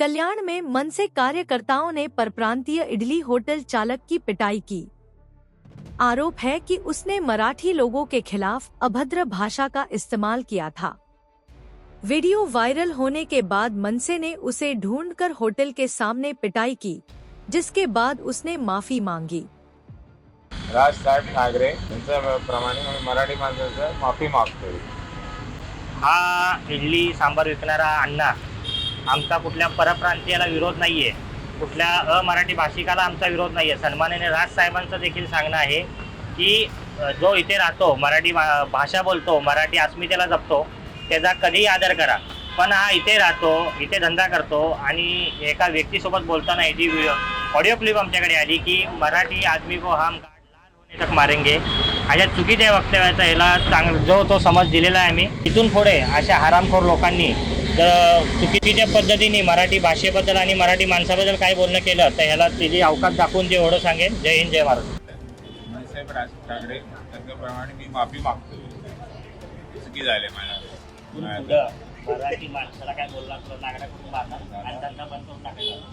कल्याण में मनसे कार्यकर्ताओं ने परप्रांतीय इडली होटल चालक की पिटाई की। आरोप है कि उसने मराठी लोगों के खिलाफ अभद्र भाषा का इस्तेमाल किया था। वीडियो वायरल होने के बाद मनसे ने उसे ढूंढकर होटल के सामने पिटाई की, जिसके बाद उसने माफी मांगी। राजसाहेब ठाकरे यांच्याप्रमाणे मराठी माणसाचं माफी मागतोय। हा इडली सांबार विकणारा अण्णा आमचा कुठल्या परप्रांतीयाला विरोध नाहीये, कुठल्या अमराठी भाषिकाला आमचा विरोध नाहीये। सन्माननीय राजसाहेबांचं देखील सांगणं आहे की जो इथे राहतो, मराठी भाषा बोलतो, मराठी अस्मितेला जपतो, त्याचा कधीही आदर करा। पण हा इथे राहतो, इथे धंदा करतो आणि एका व्यक्तीसोबत बोलताना याची ऑडिओ क्लिप आमच्याकडे आली की मराठी आदमी को हम लाल होने तक मारेंगे। अशा चुकीच्या वक्तव्याचा याला जो तो समज दिलेला आहे आम्ही। इथून पुढे अशा हरामखोर लोकांनी जर चुकीच्या पद्धतीने मराठी भाषेबद्दल आणि मराठी माणसाबद्दल काय बोलणं केलं तर ह्याला त्याची अवकाश दाखवून ते एवढं सांगेन। जय हिंद, जय महाराष्ट्र। राजसाहेब ठाकरे यांच्याप्रमाणे मी माफी मागतोय। चुकी झाली माझ्या। मराठी माणसाला काय बोलणार, नागरिक मारणार आणि त्यांना बंद करून टाकायचं।